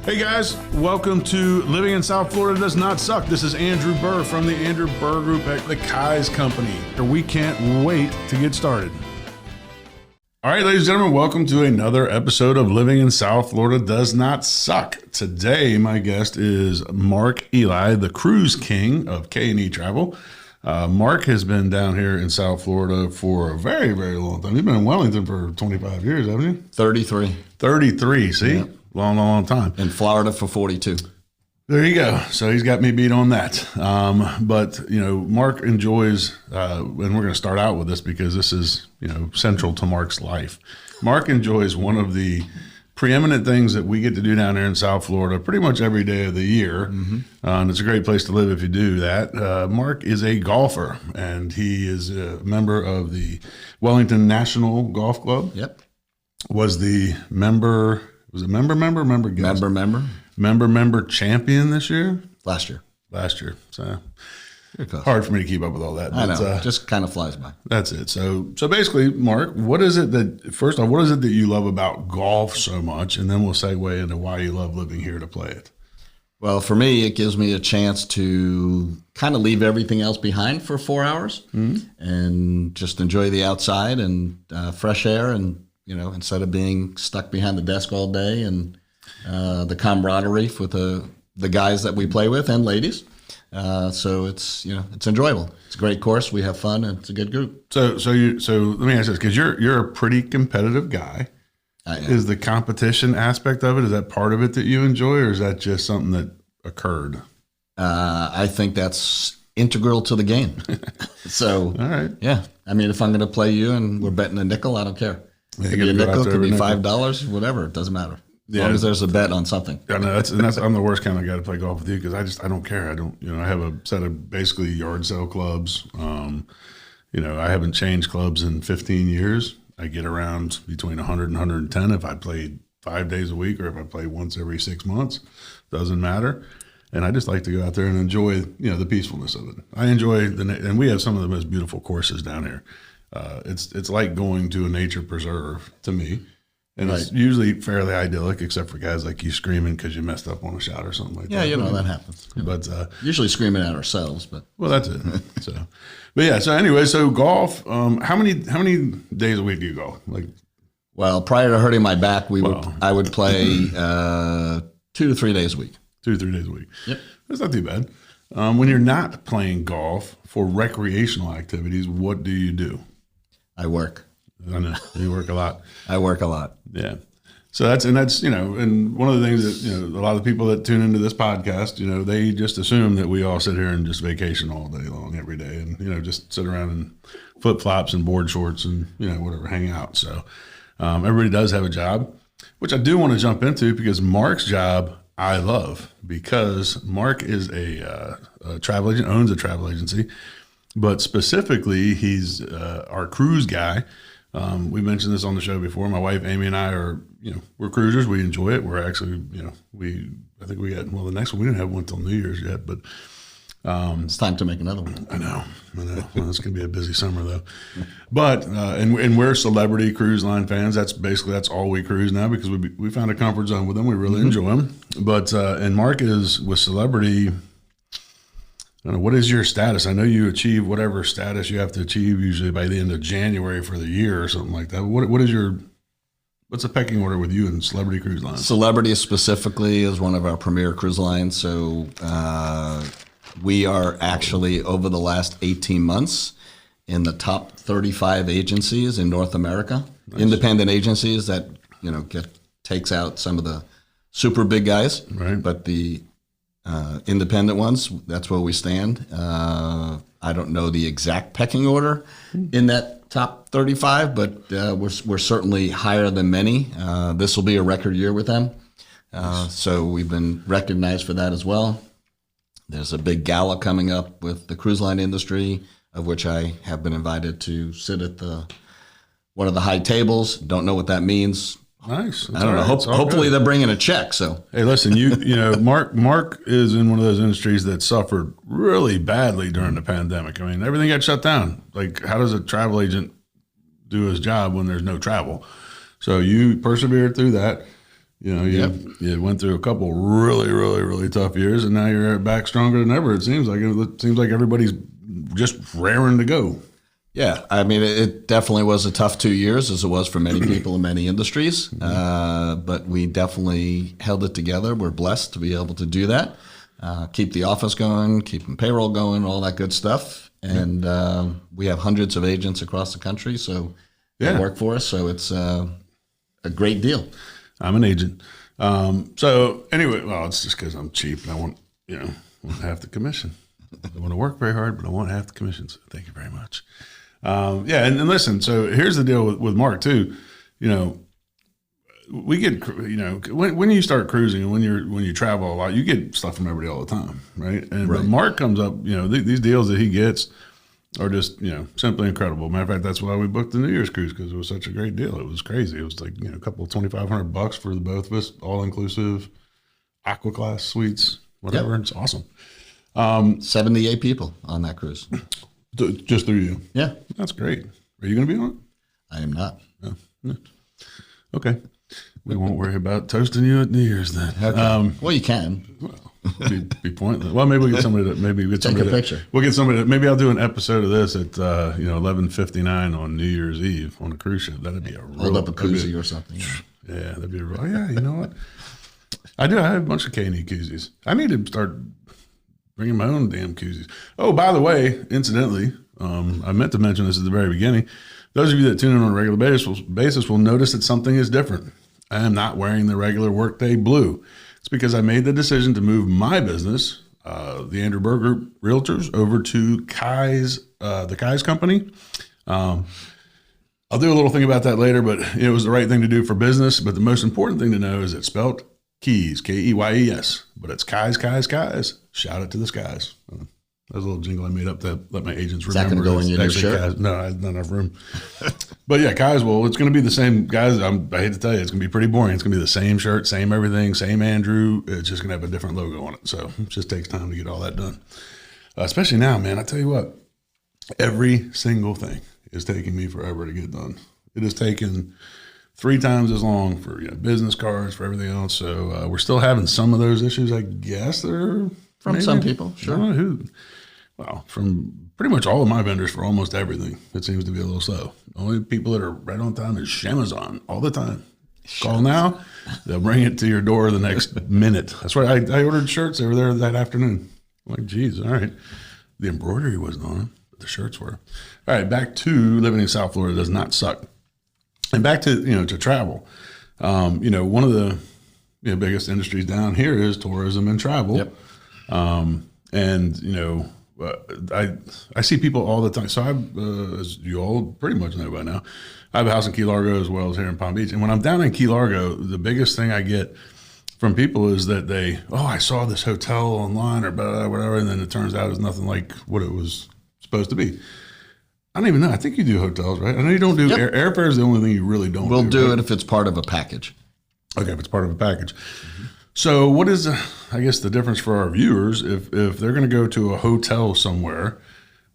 Hey guys, welcome to Living in South Florida Does Not Suck. This is Andrew Burr from the Andrew Burr Group at the Kai's Company. We can't wait to get started. All right, ladies and gentlemen, welcome to another episode of Living in South Florida Does Not Suck. Today, my guest is Mark Elie, the cruise king of K&E Travel. Mark has been down here in South Florida for a very, very long time. You've been in Wellington for 25 years, haven't you? 33. 33, see? Yep. Long time. In Florida for 42. There you go. So he's got me beat on that. But, you know, Mark enjoys, and we're going to start out with this because this is, you know, central to Mark's life. Mark enjoys one of the preeminent things that we get to do down there in South Florida pretty much every day of the year. Mm-hmm. And it's a great place to live if you do that. Mark is a golfer, and he is a member of the Wellington National Golf Club. Yep. Was the member... Was it member guest? Member champion this year? Last year. So hard for me to keep up with all that. I know. Just kind of flies by. That's it. So basically, Mark, what is it that you love about golf so much? And then we'll segue into why you love living here to play it. Well, for me, it gives me a chance to kind of leave everything else behind for 4 hours and just enjoy the outside and fresh air and, you know, instead of being stuck behind the desk all day and the camaraderie with the guys that we play with and ladies. So it's enjoyable. It's a great course. We have fun and it's a good group. So let me ask this, because you're a pretty competitive guy. Is the competition aspect of it, is that part of it that you enjoy, or is that just something that occurred? I think that's integral to the game. So, all right. Yeah. I mean, if I'm going to play you and we're betting a nickel, I don't care. It could be a nickel, it could be $5, whatever. It doesn't matter. As long as there's a bet on something. Yeah, no, I'm the worst kind of guy to play golf with you because I don't care. I have a set of basically yard sale clubs. I haven't changed clubs in 15 years. I get around between 100 and 110 if I played 5 days a week or if I play once every 6 months. Doesn't matter. And I just like to go out there and enjoy, the peacefulness of it. I enjoy and we have some of the most beautiful courses down here. It's like going to a nature preserve to me, and It's usually fairly idyllic, except for guys like you screaming because you messed up on a shot or something like that. Yeah, that happens. But usually screaming at ourselves, but well, that's it. So anyway, golf. How many days a week do you golf? Well, prior to hurting my back, I would play 2 to 3 days a week. 2 to 3 days a week. Yep, that's not too bad. When you're not playing golf for recreational activities, what do you do? I work. I know you work a lot. I work a lot. Yeah. So that's and one of the things that, a lot of the people that tune into this podcast, they just assume that we all sit here and just vacation all day long every day and, just sit around in flip flops and board shorts and, whatever, hang out. So everybody does have a job, which I do want to jump into because Mark's job I love, because Mark is a travel agent, owns a travel agency. But specifically, he's our cruise guy. We mentioned this on the show before. My wife, Amy, and I are, we're cruisers. We enjoy it. We're actually, I think we got, the next one, we didn't have one till New Year's yet, but. It's time to make another one. I know. Well, it's going to be a busy summer though. But, and we're celebrity cruise line fans. That's all we cruise now because we found a comfort zone with them. We really enjoy them. But, and Mark is with celebrity. I don't know, what is your status? I know you achieve whatever status you have to achieve usually by the end of January for the year or something like that. What's the pecking order with you and Celebrity Cruise Lines? Celebrity specifically is one of our premier cruise lines. So we are actually, over the last 18 months, in the top 35 agencies in North America. Nice. Independent agencies that, takes out some of the super big guys. Right. But the independent ones, that's where we stand. I don't know the exact pecking order in that top 35, but we're certainly higher than many. This will be a record year with them. So we've been recognized for that as well. There's a big gala coming up with the cruise line industry, of which I have been invited to sit at one of the high tables. Don't know what that means. Nice. I don't know. Hopefully they're bringing a check. So hey, listen, Mark is in one of those industries that suffered really badly during the pandemic. I mean, everything got shut down. Like, how does a travel agent do his job when there's no travel? So you persevered through that. You know, you went through a couple really, really, really tough years, and now you're back stronger than ever. It seems like everybody's just raring to go. Yeah, I mean, it definitely was a tough 2 years, as it was for many people in many industries. But we definitely held it together. We're blessed to be able to do that. Keep the office going, keeping payroll going, all that good stuff. And we have hundreds of agents across the country, so they work for us. So it's a great deal. I'm an agent. So anyway, well, it's just because I'm cheap and I want half the commission. I want to work very hard, but I want half the commission. So thank you very much. And listen, so here's the deal with Mark too. You know, we get, when you start cruising and when you travel a lot, you get stuff from everybody all the time, right? And But Mark comes up, these deals that he gets are just, simply incredible. Matter of fact, that's why we booked the New Year's cruise, because it was such a great deal. It was crazy. It was like, a couple of $2,500 for the both of us, all inclusive, aqua class suites, whatever. Yep. It's awesome. 78 people on that cruise. Just through you? Yeah. That's great. Are you going to be on it? I am not. No. Okay. We won't worry about toasting you at New Year's then. Okay. Well, you can. Well, be pointless. Well, maybe we get somebody to take a picture. We'll get somebody. Maybe I'll do an episode of this at 11:59 on New Year's Eve on a cruise ship. That'd be a real, hold up a koozie or something. Yeah, that'd be a real. Yeah, you know what? I have a bunch of K&E koozies. I need to start bringing my own damn koozies. Oh, by the way, incidentally, I meant to mention this at the very beginning. Those of you that tune in on a regular basis will notice that something is different. I am not wearing the regular workday blue. It's because I made the decision to move my business, the Andrew Burr Group Realtors, over to the Kai's company. I'll do a little thing about that later, but it was the right thing to do for business. But the most important thing to know is it's spelled Keys, Keyes, but it's Kai's. Shout it to the skies. That was a little jingle I made up to let my agents remember. Is that going to go in your new shirt? Kai's. No, I had not enough room. But yeah, Kai's, well, it's going to be the same, guys. I hate to tell you, it's going to be pretty boring. It's going to be the same shirt, same everything, same Andrew. It's just going to have a different logo on it. So it just takes time to get all that done. Especially now, man, I tell you what, every single thing is taking me forever to get done. It has taken 3 times as long for business cards, for everything else. So we're still having some of those issues, I guess. From some people, sure. I don't know who. Well, from pretty much all of my vendors for almost everything, it seems to be a little slow. The only people that are right on time is Shamazon all the time. Call now, they'll bring it to your door the next minute. That's right. I ordered shirts. They were there that afternoon. I'm like, geez, all right. The embroidery wasn't on them, but the shirts were. All right, back to living in South Florida does not suck. And back to, to travel. One of the biggest industries down here is tourism and travel. Yep. I see people all the time. So as you all pretty much know by now, I have a house in Key Largo as well as here in Palm Beach. And when I'm down in Key Largo, the biggest thing I get from people is that I saw this hotel online or whatever, and then it turns out it's nothing like what it was supposed to be. I don't even know. I think you do hotels, right? I know you don't do airfare is the only thing you really don't do. We'll do it if it's part of a package. Okay, if it's part of a package. Mm-hmm. So what is, I guess, the difference for our viewers if they're going to go to a hotel somewhere?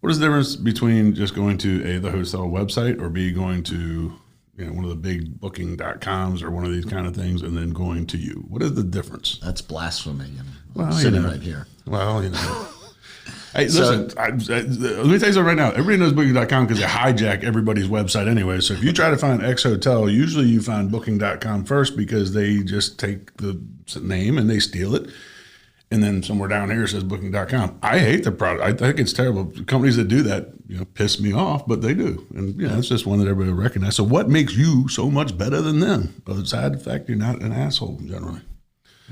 What is the difference between just going to A, the hotel website, or B, going to one of the big booking.coms or one of these kind of things, and then going to you? What is the difference? That's blasphemy. I'm sitting right here. Well, Hey, listen, let me tell you something right now. Everybody knows Booking.com because they hijack everybody's website anyway. So if you try to find X Hotel, usually you find Booking.com first because they just take the name and they steal it. And then somewhere down here it says Booking.com. I hate the product. I think it's terrible. Companies that do that, piss me off, but they do. And, it's just one that everybody will recognize. So what makes you so much better than them? Besides the fact you're not an asshole generally.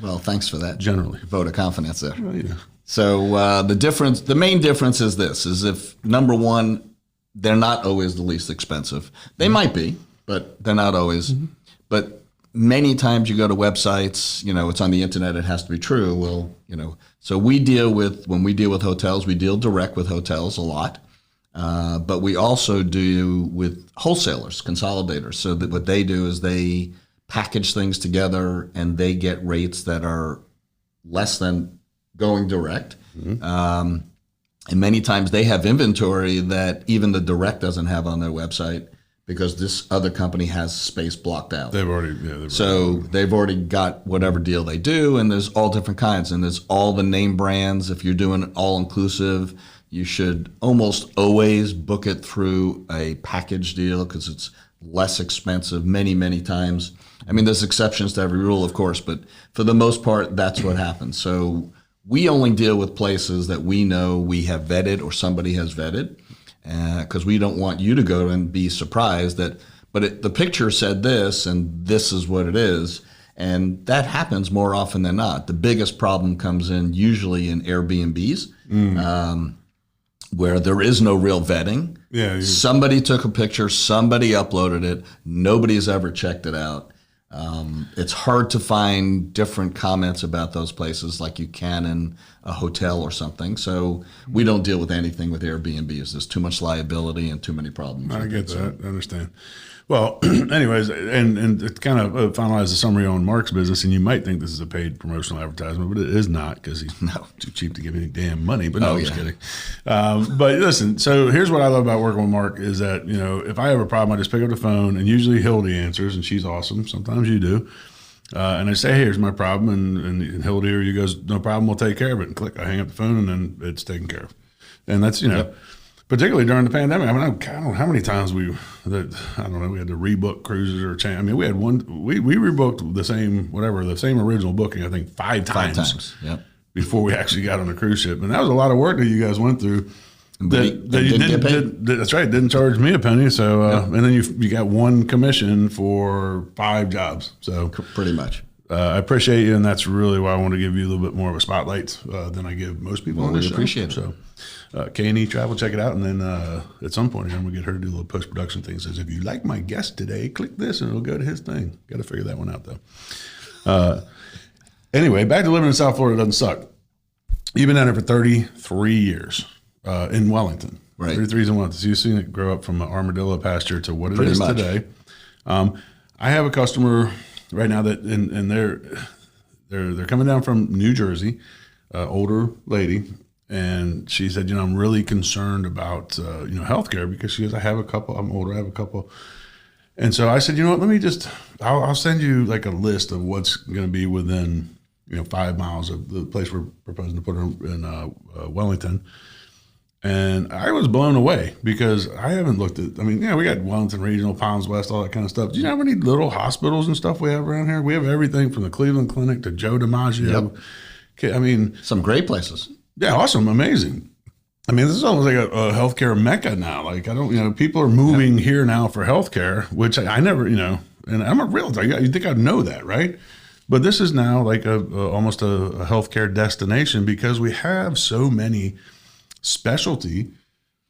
Well, thanks for that. Generally. Vote of confidence there. Well, So the main difference is this, is if, number one, they're not always the least expensive. They might be, but they're not always. Mm-hmm. But many times you go to websites, it's on the internet, it has to be true. Well, so when we deal with hotels, we deal direct with hotels a lot. But we also do with wholesalers, consolidators. So that what they do is they package things together and they get rates that are less than going direct. Mm-hmm. And many times they have inventory that even the direct doesn't have on their website because this other company has space blocked out. They've already They've already got whatever deal they do, and there's all different kinds, and there's all the name brands. If you're doing all inclusive, you should almost always book it through a package deal because it's less expensive many times. I mean, there's exceptions to every rule, of course, but for the most part, that's what happens. So we only deal with places that we know we have vetted or somebody has vetted, because we don't want you to go and be surprised that, the picture said this and this is what it is. And that happens more often than not. The biggest problem comes in usually in Airbnbs, where there is no real vetting. Yeah, somebody took a picture, somebody uploaded it, nobody's ever checked it out. It's hard to find different comments about those places like you can in a hotel or something. So we don't deal with anything with Airbnbs. There's too much liability and too many problems. I get that. I understand. Well, anyways, and it kind of finalized the summary on Mark's business, and you might think this is a paid promotional advertisement, but it is not because he's too cheap to give any damn money. But no, I'm just kidding. But listen, so here's what I love about working with Mark is that, if I have a problem, I just pick up the phone, and usually Hildy answers, and she's awesome. Sometimes you do. And I say, hey, here's my problem, and Hildy or you goes, no problem, we'll take care of it. And click, I hang up the phone, and then it's taken care of. And that's, particularly during the pandemic. I mean, I don't know how many times we had to rebook cruises or change. I mean, we had we rebooked the same original booking, I think five times. Yep. Before we actually got on a cruise ship. And that was a lot of work that you guys went through. That you didn't get paid. That's right. Didn't charge me a penny. So, and then you got one commission for 5 jobs. So pretty much. I appreciate you, and that's really why I want to give you a little bit more of a spotlight than I give most people on this show. Appreciate it. So, K&E Travel, check it out, and then at some point here, I'm going to get her to do a little post-production thing. It says, if you like my guest today, click this, and it'll go to his thing. Got to figure that one out, though. Anyway, back to living in South Florida doesn't suck. You've been down there for 33 years in Wellington. Right. 33 years in Wellington. So you've seen it grow up from an armadillo pasture to what it Pretty is much. today. I have a customer right now that, and they're coming down from New Jersey, older lady, and she said, I'm really concerned about healthcare because she goes, I'm older, I have a couple, and so I said, what? Let me I'll send you like a list of what's going to be within 5 miles of the place we're proposing to put her in Wellington. And I was blown away because I haven't looked at, we got Wellington Regional, Palms West, all that kind of stuff. Do you know how many little hospitals and stuff we have around here? We have everything from the Cleveland Clinic to Joe DiMaggio. Yep. Some great places. Yeah, awesome, amazing. This is almost like a healthcare mecca now. Like, people are moving here now for healthcare, which I never, and I'm a realtor. You'd think I'd know that, right? But this is now like almost a healthcare destination because we have so many specialty,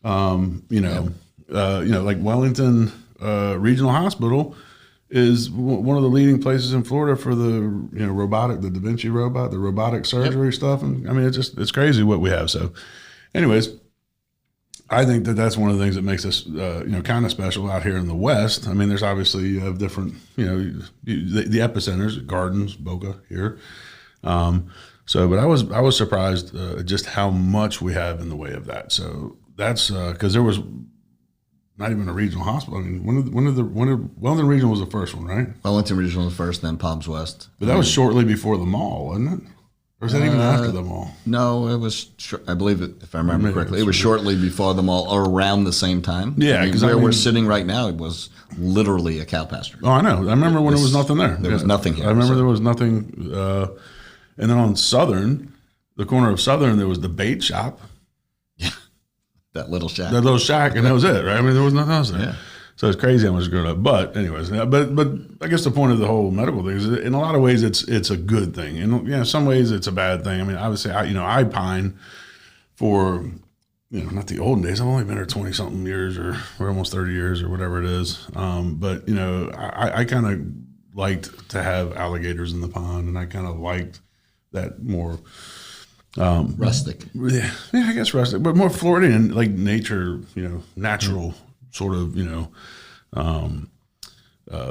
like Wellington Regional Hospital is one of the leading places in Florida for the robotic, the Da Vinci robot, the robotic surgery stuff, and it's crazy what we have. So, anyways, I think that's one of the things that makes us kind of special out here in the West. There's obviously you have different the epicenters, Gardens, Boca here. But I was surprised just how much we have in the way of that. So that's because there was not even a regional hospital. Wellington Regional was the first one, right? Wellington Regional was first, then Palms West. But that was shortly before the mall, wasn't it? Or was that even after the mall? No, it was. I believe it, if I remember correctly, it was shortly before the mall, or around the same time. Yeah, because where we're sitting right now, it was literally a cow pasture. Oh, I know. I remember when there was nothing there. There was nothing here. I remember there was nothing. And then on Southern, the corner of Southern, there was the bait shop. Yeah, that little shack. And that was it, right? There was nothing else there. Yeah. So it's crazy how much is grown up. But anyways, but I guess the point of the whole medical thing is, in a lot of ways, it's a good thing. And in some ways, it's a bad thing. Obviously, I pine for not the olden days. I've only been here 20 something years, or almost 30 years, or whatever it is. But I kind of liked to have alligators in the pond, and I kind of liked that more rustic. Yeah, I guess rustic, but more Floridian, like nature, natural sort of,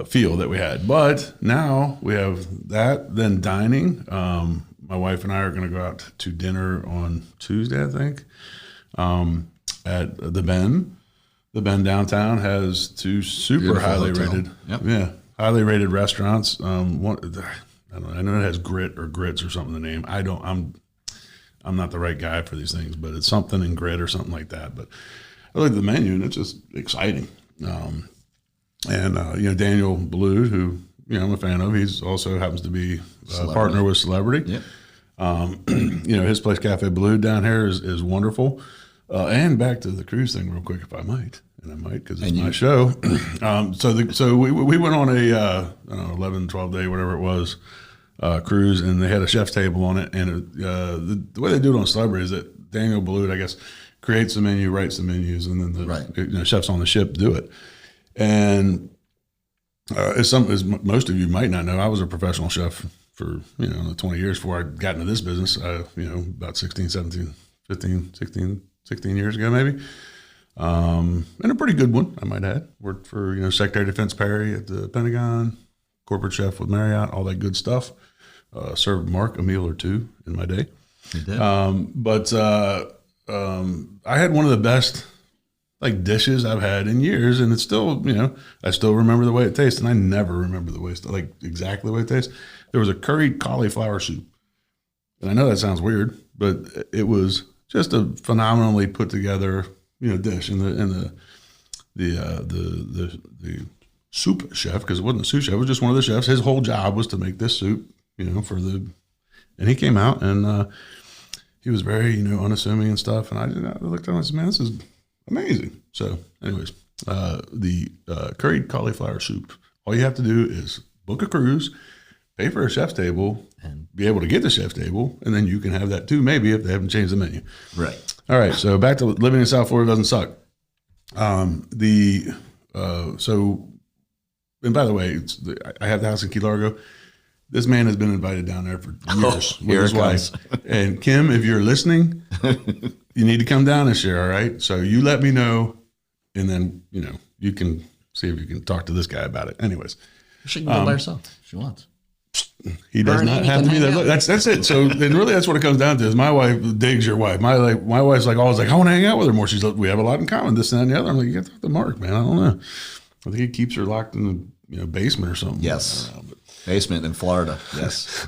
feel that we had. But now we have that, then dining. My wife and I are going to go out to dinner on Tuesday, I think, at the Ben. the Bend downtown has two super Beautiful highly hotel. rated, Yep. highly rated restaurants. One, I don't know, I know it has Grit or Grits or something in the name. I'm not the right guy for these things, but it's something in Grit or something like that. But I look at the menu and it's just exciting. Daniel Blue, who I'm a fan of, he's also happens to be a partner with Celebrity. Yep. His place Cafe Blue down here is wonderful. And back to the cruise thing real quick, if I might, and I might because it's my show. So we went on a 11, 12 day, whatever it was, cruise, and they had a chef's table on it. And the way they do it on Celebrity is that Daniel Blue, I guess, creates the menu, writes the menus, and then the chefs on the ship do it. And as most of you might not know, I was a professional chef for 20 years before I got into this business. About 16 years ago, maybe. And a pretty good one, I might add. Worked for, Secretary of Defense Perry at the Pentagon, corporate chef with Marriott, all that good stuff. Served Mark a meal or two in my day. You did. I had one of the best dishes I've had in years, and it's still, I still remember the way it tastes, and I never remember the way exactly the way it tastes. There was a curried cauliflower soup. And I know that sounds weird, but it was just a phenomenally put together, dish. And the soup chef, because it wasn't a sous chef, it was just one of the chefs. His whole job was to make this soup, and he came out and he was very, unassuming and stuff. And I looked at him and said, man, this is amazing. So anyways, the curried cauliflower soup, all you have to do is book a cruise, pay for a chef's table, and be able to get the chef's table, and then you can have that too, maybe, if they haven't changed the menu. Right. All right, so back to living in South Florida doesn't suck. And by the way, I have the house in Key Largo. This man has been invited down there for years with his wife. And Kim, if you're listening, you need to come down this year, all right? So you let me know, and then, you can see if you can talk to this guy about it. Anyways. She can go by herself if she wants. He does not have to be there. That's it. So then really that's what it comes down to is my wife digs your wife. My wife's always I want to hang out with her more. She's like, we have a lot in common, this, that, and the other. I'm like, you got to talk to Mark, man. I don't know. I think he keeps her locked in the basement or something. Yes. Basement in Florida. Yes.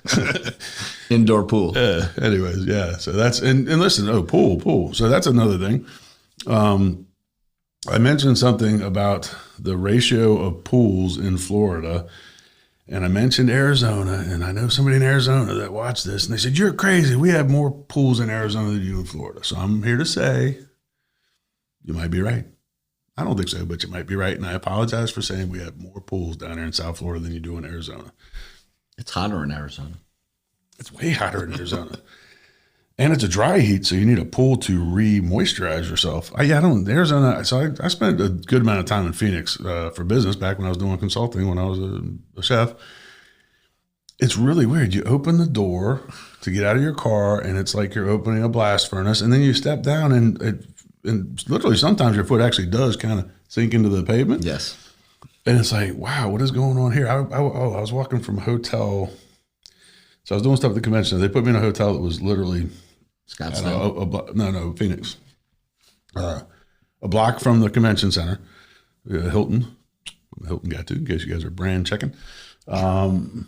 Indoor pool. Anyways, yeah. So that's and listen, pool. So that's another thing. I mentioned something about the ratio of pools in Florida. And I mentioned Arizona, and I know somebody in Arizona that watched this, and they said, you're crazy. We have more pools in Arizona than you in Florida. So I'm here to say you might be right. I don't think so, but you might be right. And I apologize for saying we have more pools down here in South Florida than you do in Arizona. It's hotter in Arizona. It's way hotter in Arizona. And it's a dry heat, so you need a pool to re-moisturize yourself. Arizona, so I spent a good amount of time in Phoenix for business back when I was doing consulting when I was a chef. It's really weird. You open the door to get out of your car, and it's like you're opening a blast furnace, and then you step down, and literally sometimes your foot actually does kind of sink into the pavement. Yes. And it's like, wow, what is going on here? I was walking from a hotel. So I was doing stuff at the convention. They put me in a hotel that was literally Scottsdale. Phoenix. A block from the convention center, Hilton. The Hilton guy too, in case you guys are brand checking. And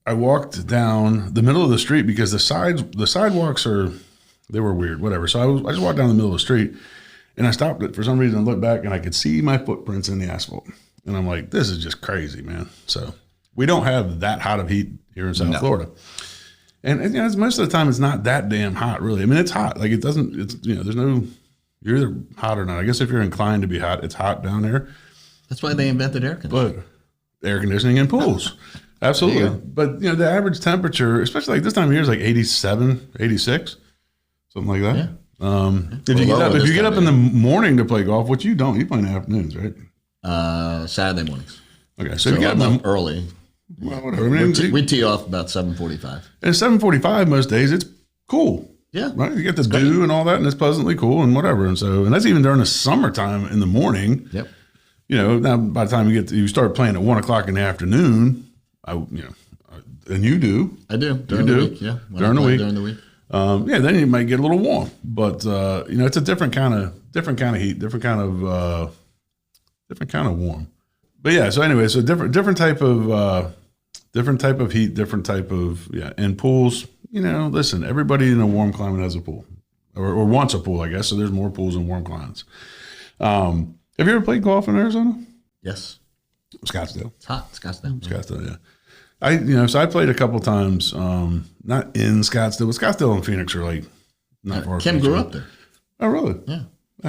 I walked down the middle of the street because the sidewalks they were weird, whatever. So I just walked down the middle of the street, and I stopped it for some reason and looked back, and I could see my footprints in the asphalt. And I'm like, this is just crazy, man. So we don't have that hot of heat here in South Florida. And most of the time it's not that damn hot, really. I mean, it's hot. Like there's no, you're either hot or not. I guess if you're inclined to be hot, it's hot down there. That's why they invented air conditioning. But air conditioning and pools. Absolutely. But, the average temperature, especially like this time of year, is like 87, 86, something like that. Yeah. If you get up in the morning to play golf, which you don't, you play in the afternoons, right? Saturday mornings. Okay. So you get up early. Well, whatever. We tee off about 7:45. And 7:45 most days, it's cool. Yeah. Right? You get the dew and all that, and it's pleasantly cool and whatever. And that's even during the summertime in the morning. Yep. Now by the time you start playing at 1:00 in the afternoon, and you do. I do. During the week, yeah. During the week. Yeah, then you might get a little warm, but it's a different kind of heat, different kind of warm. But yeah, so anyway, so different type of heat, different type of and pools. Listen, everybody in a warm climate has a pool, or wants a pool, I guess. So there's more pools in warm climates. Have you ever played golf in Arizona? Yes. Scottsdale. It's hot. Scottsdale, yeah. So I played a couple times, not in Scottsdale, but Scottsdale and Phoenix are like not far. Kim grew up there. Oh, really? Yeah.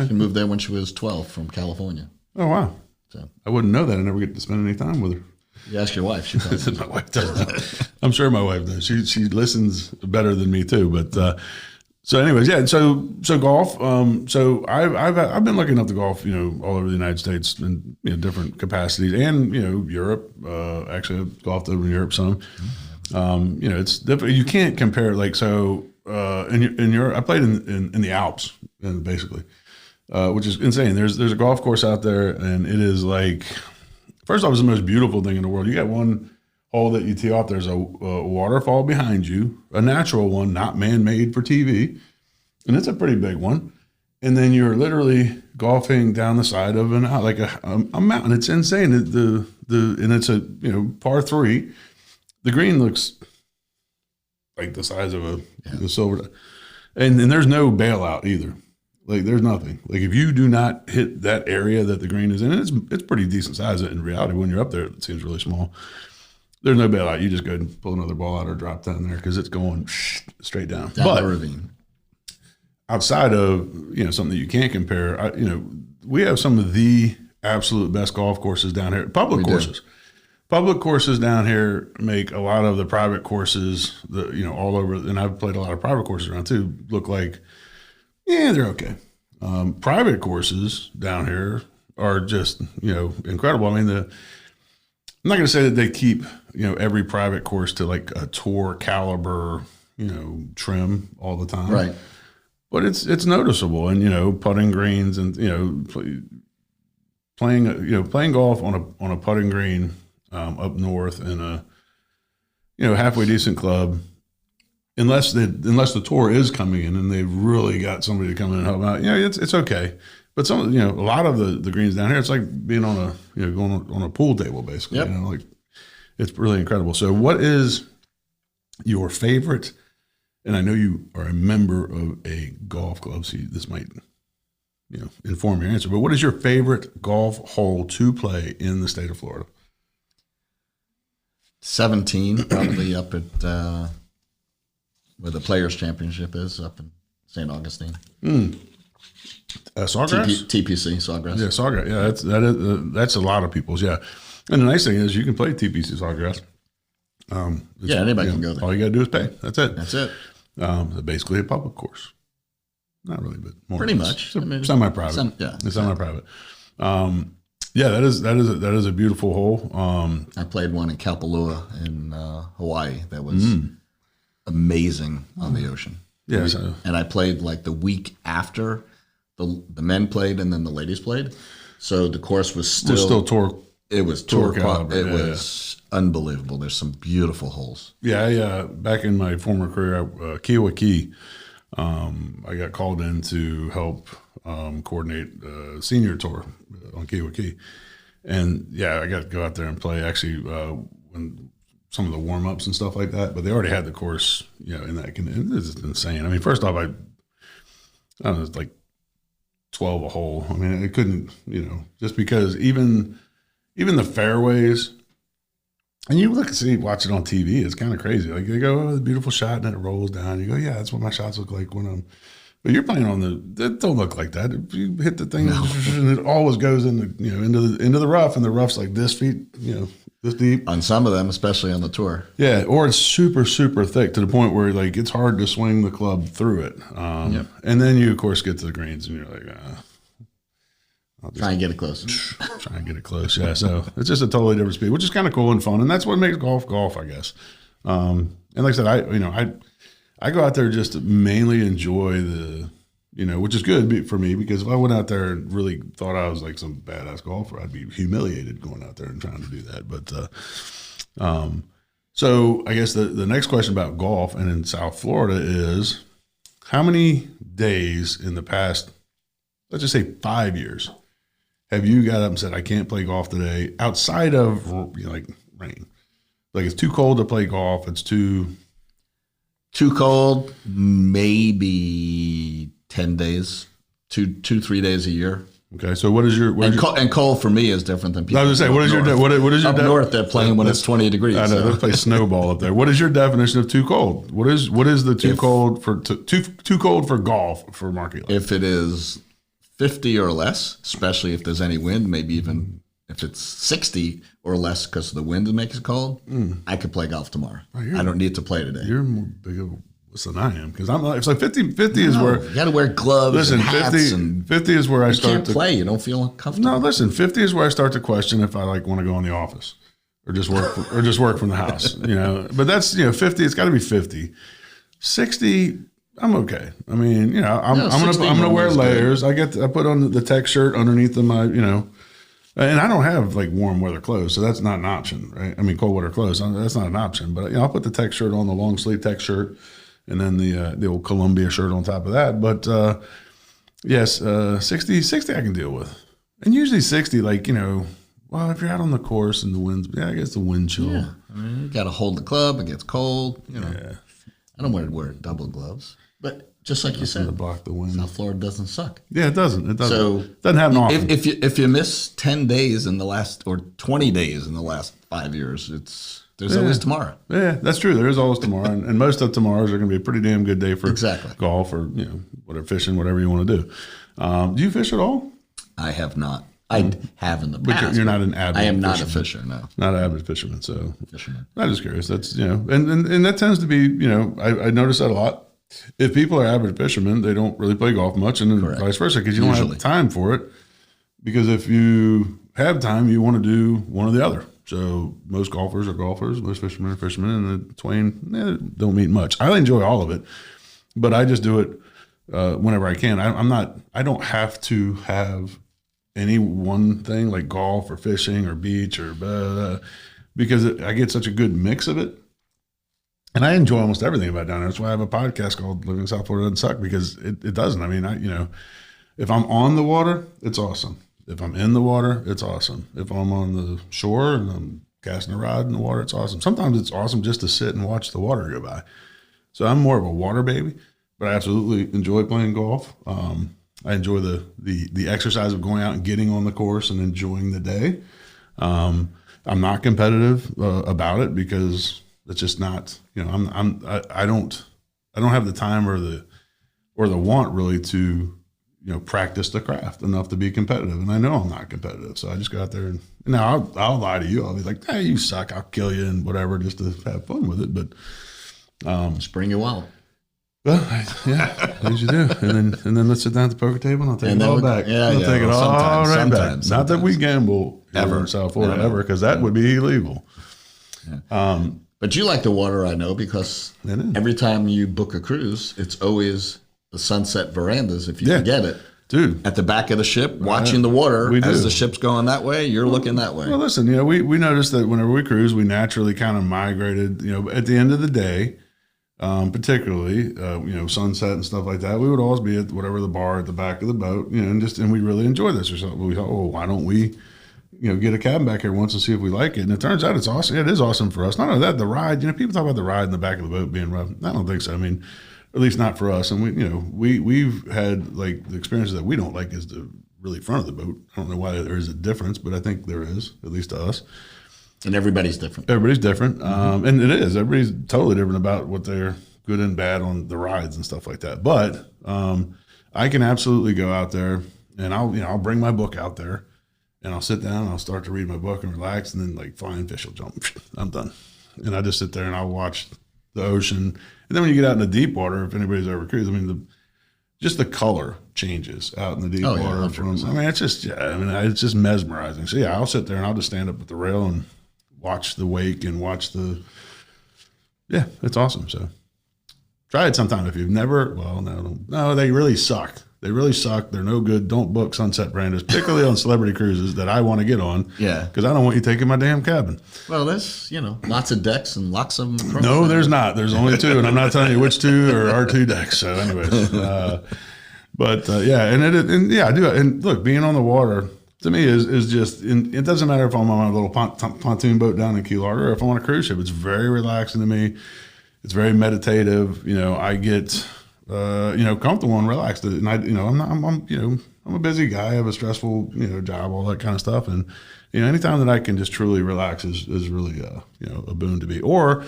She moved there when she was 12 from California. Oh, wow. So I wouldn't know that. I never get to spend any time with her. You ask your wife. She probably My wife does. I'm sure my wife does. She listens better than me too. But so, anyways, yeah. So golf. So I've been looking up the golf, all over the United States in different capacities, and Europe. Actually, I've golfed over in Europe some. It's different. You can't compare in Europe. I played in the Alps, basically, which is insane. There's a golf course out there, and it is like, first off, it's the most beautiful thing in the world. You got one hole that you tee off. There's a waterfall behind you, a natural one, not man-made for TV, and it's a pretty big one. And then you're literally golfing down the side of a mountain. It's insane. And it's a par 3. The green looks like the size of a silver, and there's no bailout either. Like there's nothing. Like if you do not hit that area that the green is in, and it's pretty decent size. In reality, when you're up there, it seems really small. There's no bailout. You just go ahead and pull another ball out or drop down there because it's going straight down. Down the ravine. Outside of something that you can't compare, we have some of the absolute best golf courses down here. Public courses down here make a lot of the private courses all over. And I've played a lot of private courses around too. Look like they're okay. Private courses down here are just incredible. I mean I'm not going to say that they keep, every private course to like a tour caliber, trim all the time. Right. But it's noticeable, and putting greens, and playing golf on a putting green up north in a halfway decent club, unless the tour is coming in and they've really got somebody to come in and help out. It's okay. But some a lot of the greens down here, it's like being on a going on a pool table basically. Yep. It's really incredible. So what is your favorite? And I know you are a member of a golf club, so this might, inform your answer. But what is your favorite golf hole to play in the state of Florida? 17, probably up at where the Players Championship is, up in St. Augustine. Sawgrass? TPC, Sawgrass. Yeah, Sawgrass. Yeah, that's a lot of people's. Yeah, and the nice thing is you can play TPC Sawgrass. Anybody can go there. All you got to do is pay. That's it. That's Basically a public course. Not really, but more pretty much. Semi-private. It's semi-private. That is a beautiful hole. I played one in Kapalua in Hawaii that was amazing on the ocean. Yeah, and I played like the week after the men played and then the ladies played. So the course was still tour. It was tour caliber. It was unbelievable. There's some beautiful holes. Yeah. Back in my former career, Kiowa Key, I got called in to help coordinate a senior tour on Kiowa Key. And I got to go out there and play actually when some of the warm ups and stuff like that. But they already had the course, in that. This is insane. I mean, first off, I don't know, it's like 12 a hole. I mean, it couldn't, just because even the fairways, and you watch it on TV, it's kind of crazy. Like they go, oh, the beautiful shot, and then it rolls down. You go, yeah, that's what my shots look like when I'm. But you're playing on it don't look like that. If you hit the thing, and it always goes into the rough, and the rough's like this feet, this deep. On some of them, especially on the tour. Yeah, or it's super, super thick to the point where like it's hard to swing the club through it. And then you of course get to the greens, and you're like, I'll try and get it close. Try and get it close, yeah. So it's just a totally different speed, which is kind of cool and fun, and that's what makes golf, I guess. And like I said, I go out there just to mainly enjoy which is good for me, because if I went out there and really thought I was like some badass golfer, I'd be humiliated going out there and trying to do that. But so I guess the next question about golf and in South Florida is, how many days in the past, let's just say 5 years, have you got up and said, I can't play golf today outside of like rain? Like it's too cold to play golf. It's too cold, maybe 10 days, 3 days a year. Okay, so what is your and cold for me is different than people. I was going to say, what is your up north? They're playing when it's 20 degrees. I know they play snowball up there. What is your definition of too cold? What is the too cold for golf for Marky Lake? If it is 50 or less, especially if there's any wind, maybe even if it's 60 or less because the wind makes it cold, I could play golf tomorrow. I don't need to play today. You're more big of than I am because I'm like, it's like 50 is where you got to wear gloves and hats. 50 is where I start to play. You don't feel comfortable. No, listen, 50 is where I start to question if I like want to go in the office or just work from the house, But that's 50. It's got to be 50. 60. I'm okay. I mean, I'm gonna wear layers. I put on the tech shirt underneath my, and I don't have like warm weather clothes, so that's not an option, right? I mean, cold weather clothes, that's not an option. But I'll put the tech shirt on, the long sleeve tech shirt, and then the old Columbia shirt on top of that. But yes, 60 I can deal with, and usually 60, like well, if you're out on the course and the wind's, I guess the wind chill. Yeah, I mean, you got to hold the club. It gets cold. Yeah. I don't wear double gloves. But just like you said, to block the wind. South Florida doesn't suck. Yeah, it doesn't. It doesn't. So it doesn't happen often. If you miss 10 days in the last or 20 days in the last 5 years, there's always tomorrow. Yeah, that's true. There is always tomorrow, and most of tomorrows are going to be a pretty damn good day for golf or whatever, fishing, whatever you want to do. Do you fish at all? I have not. I have in the past. But you're not an avid. I am not a fisher. No, not an avid fisherman. So I'm just curious. That's and that tends to be I notice that a lot. If people are avid fishermen, they don't really play golf much, and then vice versa, because you don't have time for it. Because if you have time, you want to do one or the other. So most golfers are golfers, most fishermen are fishermen, and the twain don't meet much. I enjoy all of it, but I just do it whenever I can. I don't have to have any one thing like golf or fishing or beach or because I get such a good mix of it. And I enjoy almost everything about down there. That's why I have a podcast called Living in South Florida Doesn't Suck, because it doesn't. I mean, if I'm on the water, it's awesome. If I'm in the water, it's awesome. If I'm on the shore and I'm casting a rod in the water, it's awesome. Sometimes it's awesome just to sit and watch the water go by. So I'm more of a water baby, but I absolutely enjoy playing golf. I enjoy the exercise of going out and getting on the course and enjoying the day. I'm not competitive about it because it's just not, I don't have the time or the want really to, practice the craft enough to be competitive. And I know I'm not competitive. So I just go out there and now I'll lie to you. I'll be like, hey, you suck. I'll kill you and whatever, just to have fun with it. But, just bring your wallet. Well, yeah, as you do. And then let's sit down at the poker table and I'll take it all back. I'll take it all right back. Not that we gamble ever in South Florida ever, because that would be illegal. Yeah. But you like the water, I know, because every time you book a cruise, it's always the sunset verandas, if you can get it. Dude. At the back of the ship, watching the water. As the ship's going that way, you're looking that way. Well, listen, we noticed that whenever we cruise, we naturally kind of migrated, at the end of the day, particularly, sunset and stuff like that, we would always be at whatever the bar at the back of the boat, and we really enjoyed this or something. We thought, why don't we get a cabin back here once and see if we like it. And it turns out it's awesome. It is awesome for us. Not only that, the ride, people talk about the ride in the back of the boat being rough. I don't think so. I mean, at least not for us. And we've had like the experiences that we don't like is the really front of the boat. I don't know why there is a difference, but I think there is, at least to us. And everybody's different. Everybody's different. And it is. Everybody's totally different about what they're good and bad on the rides and stuff like that. But I can absolutely go out there and I'll bring my book out there. And I'll sit down and I'll start to read my book and relax, and then like flying fish will jump. I'm done. And I just sit there and I'll watch the ocean. And then when you get out in the deep water, if anybody's ever cruised, I mean, just the color changes out in the deep water. Yeah, it's just mesmerizing. So yeah, I'll sit there and I'll just stand up at the rail and watch the wake and watch it's awesome. So try it sometime if you've never. Well, no, they really suck. They really suck. They're no good. Don't book Sunset Brandish, particularly on celebrity cruises that I want to get on. Yeah. Because I don't want you taking my damn cabin. Well, there's, lots of decks and lots of them. No, there's not. There's only 2, and I'm not telling you which 2 are 2 decks. So anyways, I do. And look, being on the water, to me is just, it doesn't matter if I'm on a little pontoon boat down in Key Largo or if I'm on a cruise ship. It's very relaxing to me. It's very meditative. I get, comfortable and relaxed. And I'm a busy guy. I have a stressful, job, all that kind of stuff. And, anytime that I can just truly relax is really, a boon to me. Or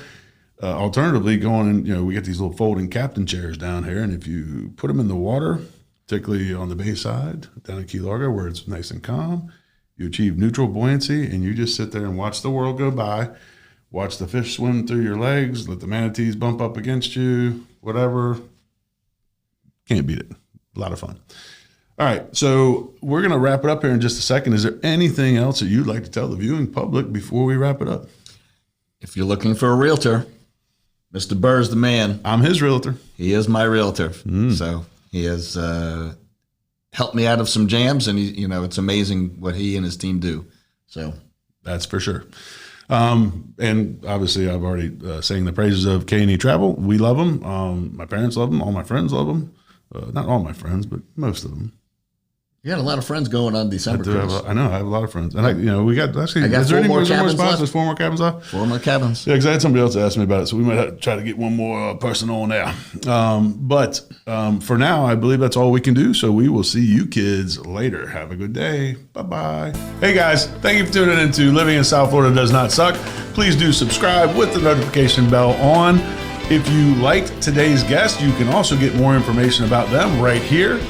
alternatively, going and, we get these little folding captain chairs down here. And if you put them in the water, particularly on the bay side down in Key Largo where it's nice and calm, you achieve neutral buoyancy and you just sit there and watch the world go by, watch the fish swim through your legs, let the manatees bump up against you, whatever. Can't beat it. A lot of fun. All right, so we're going to wrap it up here in just a second. Is there anything else that you'd like to tell the viewing public before we wrap it up? If you're looking for a realtor, Mr. Burr's the man. I'm his realtor. He is my realtor. So he has helped me out of some jams, and it's amazing what he and his team do. So that's for sure. And obviously, I've already sang the praises of K&E Travel. We love them. My parents love them. All my friends love them. Not all my friends, but most of them. You got a lot of friends going on December cruise. I know. I have a lot of friends. And we got actually, is there any more spots? There's 4 more cabins left? 4 more cabins. Yeah, because I had somebody else ask me about it, so we might have to try to get one more person on there. But for now, I believe that's all we can do. So we will see you kids later. Have a good day. Bye-bye. Hey, guys. Thank you for tuning in to Living in South Florida Does Not Suck. Please do subscribe with the notification bell on. If you liked today's guest, you can also get more information about them right here.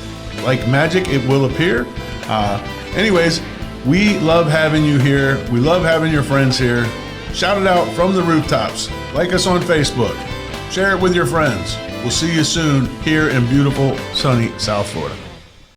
Like magic, it will appear. Anyways, we love having you here. We love having your friends here. Shout it out from the rooftops. Like us on Facebook. Share it with your friends. We'll see you soon here in beautiful, sunny South Florida.